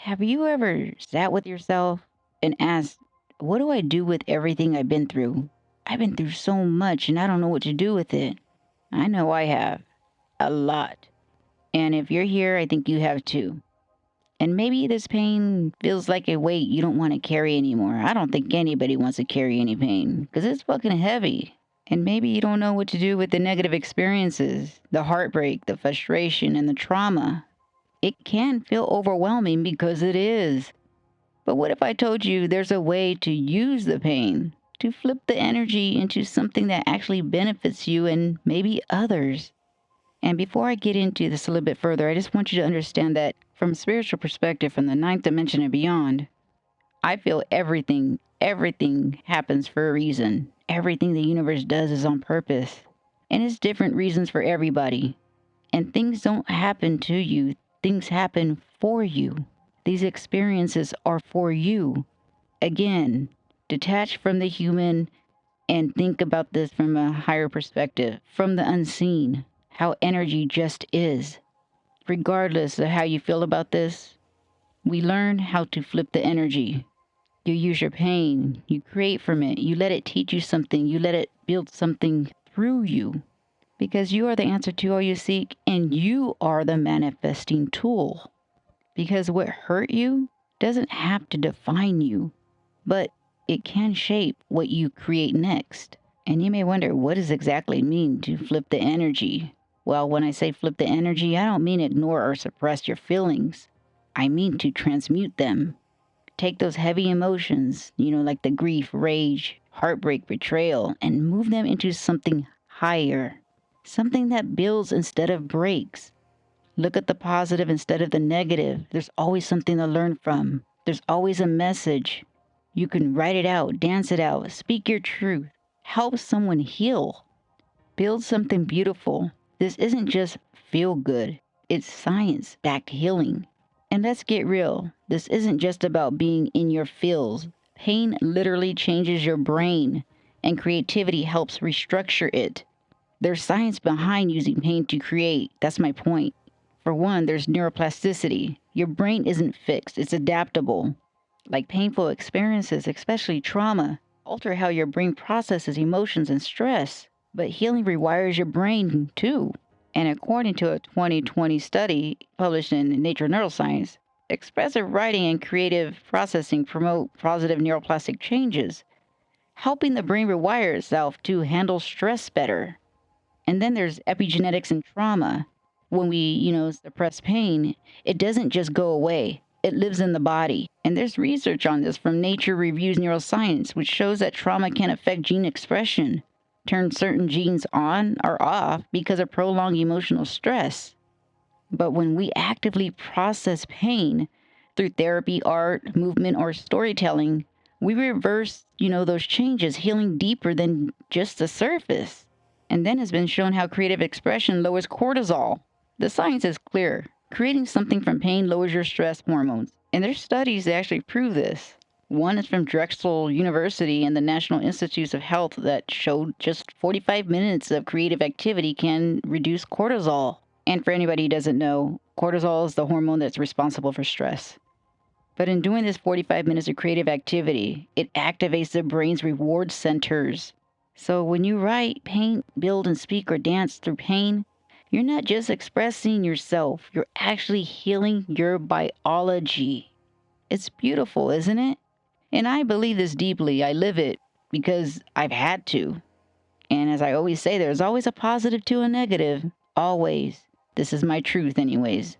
Have you ever sat with yourself and asked, what do I do with everything I've been through? I've been through so much and I don't know what to do with it. I know I have. A lot. And if you're here, I think you have too. And maybe this pain feels like a weight you don't want to carry anymore. I don't think anybody wants to carry any pain because it's fucking heavy. And maybe you don't know what to do with the negative experiences, the heartbreak, the frustration, and the trauma. It can feel overwhelming because it is. But what if I told you there's a way to use the pain, to flip the energy into something that actually benefits you and maybe others? And before I get into this a little bit further, I just want you to understand that from a spiritual perspective, from the ninth dimension and beyond, I feel everything happens for a reason. Everything the universe does is on purpose. And it's different reasons for everybody. And things don't happen to you, things happen for you. These experiences are for you. Again, detach from the human and think about this from a higher perspective, from the unseen, how energy just is. Regardless of how you feel about this, we learn how to flip the energy. You use your pain, you create from it, you let it teach you something, you let it build something through you. Because you are the answer to all you seek, and you are the manifesting tool. Because what hurt you doesn't have to define you, but it can shape what you create next. And you may wonder, what does exactly mean to flip the energy? Well, when I say flip the energy, I don't mean ignore or suppress your feelings. I mean to transmute them. Take those heavy emotions, like the grief, rage, heartbreak, betrayal, and move them into something higher. Something that builds instead of breaks. Look at the positive instead of the negative. There's always something to learn from. There's always a message. You can write it out, dance it out, speak your truth, help someone heal, build something beautiful. This isn't just feel good, it's science backed healing. And let's get real. This isn't just about being in your feels. Pain literally changes your brain, and creativity helps restructure it. There's science behind using pain to create. That's my point. For one, there's neuroplasticity. Your brain isn't fixed, it's adaptable. Like painful experiences, especially trauma, alter how your brain processes emotions and stress. But healing rewires your brain too. And according to a 2020 study published in Nature Neuroscience, expressive writing and creative processing promote positive neuroplastic changes, helping the brain rewire itself to handle stress better. And then there's epigenetics and trauma. When we, suppress pain, it doesn't just go away. It lives in the body. And there's research on this from Nature Reviews Neuroscience, which shows that trauma can affect gene expression, turn certain genes on or off because of prolonged emotional stress. But when we actively process pain through therapy, art, movement, or storytelling, we reverse, those changes, healing deeper than just the surface. And then it's been shown how creative expression lowers cortisol. The science is clear. Creating something from pain lowers your stress hormones. And there's studies that actually prove this. One is from Drexel University and the National Institutes of Health that showed just 45 minutes of creative activity can reduce cortisol. And for anybody who doesn't know, cortisol is the hormone that's responsible for stress. But in doing this 45 minutes of creative activity, it activates the brain's reward centers. So when you write, paint, build, and speak or dance through pain, you're not just expressing yourself, you're actually healing your biology. It's beautiful, isn't it? And I believe this deeply. I live it because I've had to. And as I always say, there's always a positive to a negative. Always. This is my truth, anyways.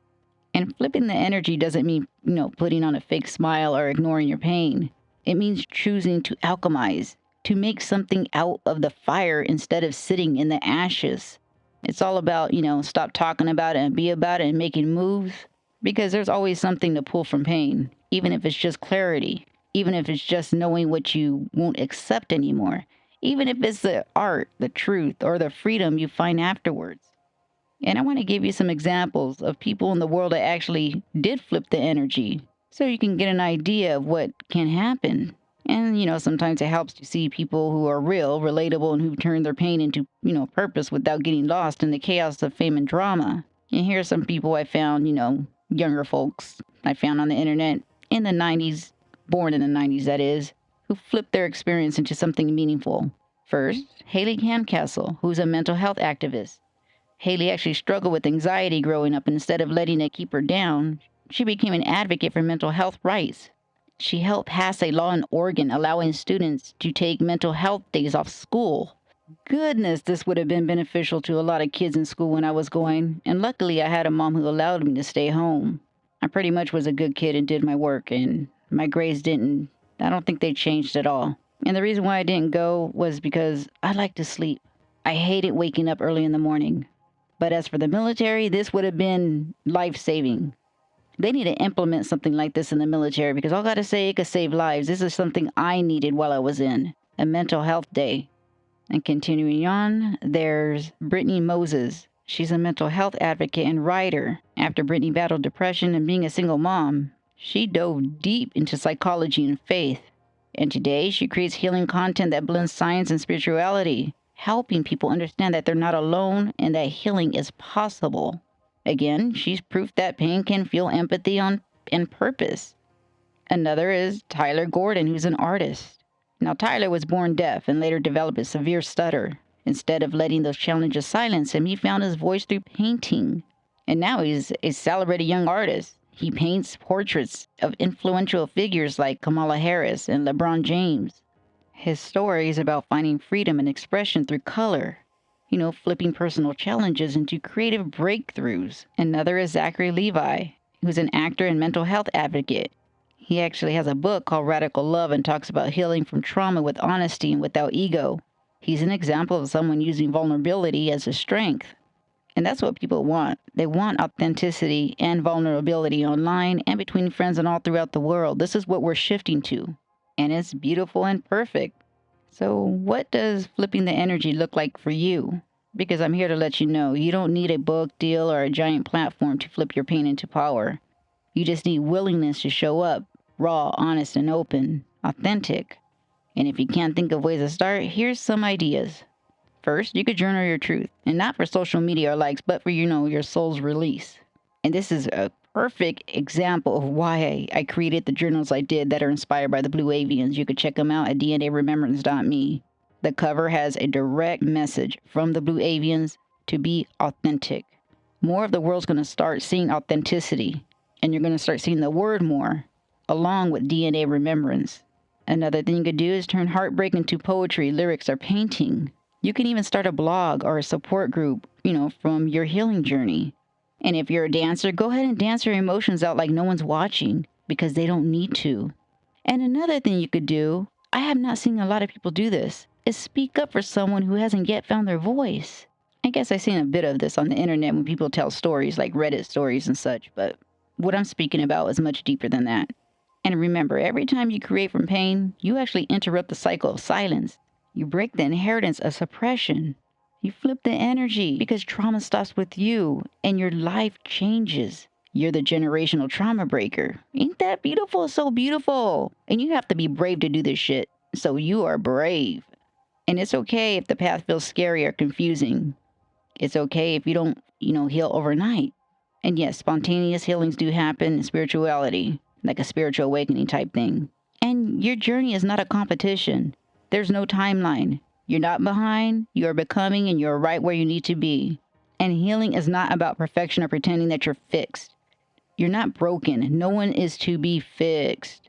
And flipping the energy doesn't mean, putting on a fake smile or ignoring your pain. It means choosing to alchemize, to make something out of the fire instead of sitting in the ashes. It's all about, stop talking about it and be about it and making moves. Because there's always something to pull from pain, even if it's just clarity, even if it's just knowing what you won't accept anymore, even if it's the art, the truth, or the freedom you find afterwards. And I want to give you some examples of people in the world that actually did flip the energy so you can get an idea of what can happen. And, sometimes it helps to see people who are real, relatable, and who've turned their pain into, purpose without getting lost in the chaos of fame and drama. And here are some people I found, younger folks I found on the internet in the 90s, born in the 90s, that is, who flipped their experience into something meaningful. First, Haley Handcastle, who's a mental health activist. Haley actually struggled with anxiety growing up, and instead of letting it keep her down, she became an advocate for mental health rights. She helped pass a law in Oregon allowing students to take mental health days off school. Goodness, this would have been beneficial to a lot of kids in school when I was going, and luckily I had a mom who allowed me to stay home. I pretty much was a good kid and did my work, and my grades I don't think they changed at all. And the reason why I didn't go was because I like to sleep. I hated waking up early in the morning. But as for the military, this would have been life-saving. They need to implement something like this in the military because I gotta say, it could save lives. This is something I needed while I was in a mental health day. And continuing on, there's Brittany Moses. She's a mental health advocate and writer. After Brittany battled depression and being a single mom, she dove deep into psychology and faith. And today, she creates healing content that blends science and spirituality, helping people understand that they're not alone and that healing is possible. Again, she's proof that pain can feel empathy and purpose. Another is Tyler Gordon, who's an artist. Now, Tyler was born deaf and later developed a severe stutter. Instead of letting those challenges silence him, he found his voice through painting. And now he's a celebrated young artist. He paints portraits of influential figures like Kamala Harris and LeBron James. His story is about finding freedom and expression through color, flipping personal challenges into creative breakthroughs. Another is Zachary Levi, who's an actor and mental health advocate. He actually has a book called Radical Love and talks about healing from trauma with honesty and without ego. He's an example of someone using vulnerability as a strength. And that's what people want. They want authenticity and vulnerability online and between friends and all throughout the world. This is what we're shifting to. And it's beautiful and perfect. So what does flipping the energy look like for you? Because I'm here to let you know, you don't need a book deal or a giant platform to flip your pain into power. You just need willingness to show up, raw, honest, and open, authentic. And if you can't think of ways to start, here's some ideas. First, you could journal your truth, and not for social media or likes, but for, your soul's release. And this is a perfect example of why I created the journals I did that are inspired by the Blue Avians. You could check them out at dnaremembrance.me. The cover has a direct message from the Blue Avians to be authentic. More of the world's going to start seeing authenticity, and you're going to start seeing the word more, along with DNA remembrance. Another thing you could do is turn heartbreak into poetry, lyrics, or painting. You can even start a blog or a support group, from your healing journey. And if you're a dancer, go ahead and dance your emotions out like no one's watching, because they don't need to. And another thing you could do, I have not seen a lot of people do this, is speak up for someone who hasn't yet found their voice. I guess I've seen a bit of this on the internet when people tell stories like Reddit stories and such, but what I'm speaking about is much deeper than that. And remember, every time you create from pain, you actually interrupt the cycle of silence. You break the inheritance of suppression. You flip the energy because trauma stops with you and your life changes. You're the generational trauma breaker. Ain't that beautiful? So beautiful. And you have to be brave to do this shit. So you are brave. And it's okay if the path feels scary or confusing. It's okay if you don't, heal overnight. And yes, spontaneous healings do happen in spirituality, like a spiritual awakening type thing. And your journey is not a competition. There's no timeline. You're not behind, you're becoming, and you're right where you need to be. And healing is not about perfection or pretending that you're fixed. You're not broken. No one is to be fixed.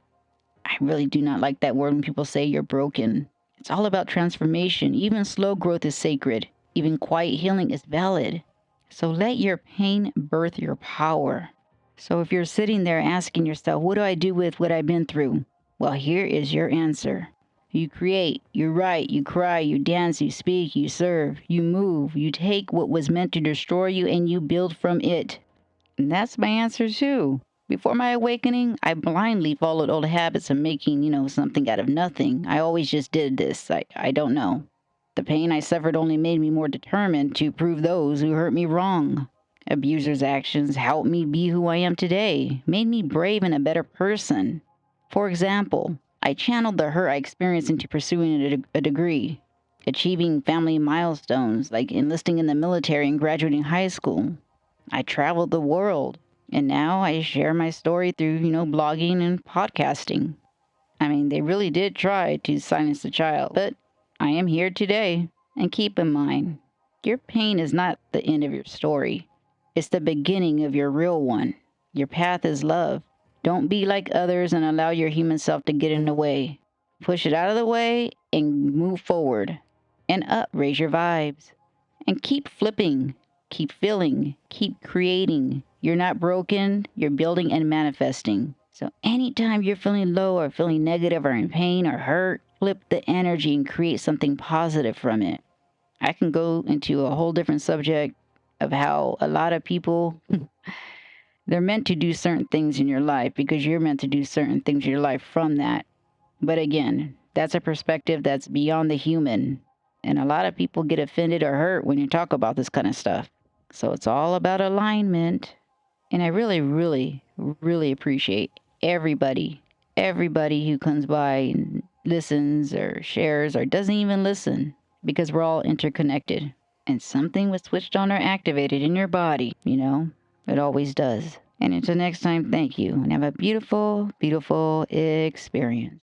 I really do not like that word when people say you're broken. It's all about transformation. Even slow growth is sacred. Even quiet healing is valid. So let your pain birth your power. So if you're sitting there asking yourself, what do I do with what I've been through? Well, here is your answer. You create, you write, you cry, you dance, you speak, you serve, you move, you take what was meant to destroy you and you build from it. And that's my answer too. Before my awakening, I blindly followed old habits of making, something out of nothing. I always just did this. I don't know. The pain I suffered only made me more determined to prove those who hurt me wrong. Abusers' actions helped me be who I am today, made me brave and a better person. For example, I channeled the hurt I experienced into pursuing a degree, achieving family milestones like enlisting in the military and graduating high school. I traveled the world, And now I share my story through, blogging and podcasting. I mean, they really did try to silence the child, but I am here today. And keep in mind, your pain is not the end of your story, it's the beginning of your real one. Your path is love. Don't be like others and allow your human self to get in the way. Push it out of the way and move forward. And up, raise your vibes. And keep flipping, keep feeling, keep creating. You're not broken, you're building and manifesting. So anytime you're feeling low or feeling negative or in pain or hurt, flip the energy and create something positive from it. I can go into a whole different subject of how a lot of people they're meant to do certain things in your life because you're meant to do certain things in your life from that. But again, that's a perspective that's beyond the human. And a lot of people get offended or hurt when you talk about this kind of stuff. So it's all about alignment. And I really, really, really appreciate everybody who comes by and listens or shares or doesn't even listen because we're all interconnected. And something was switched on or activated in your body, It always does. And until next time, thank you and have a beautiful, beautiful experience.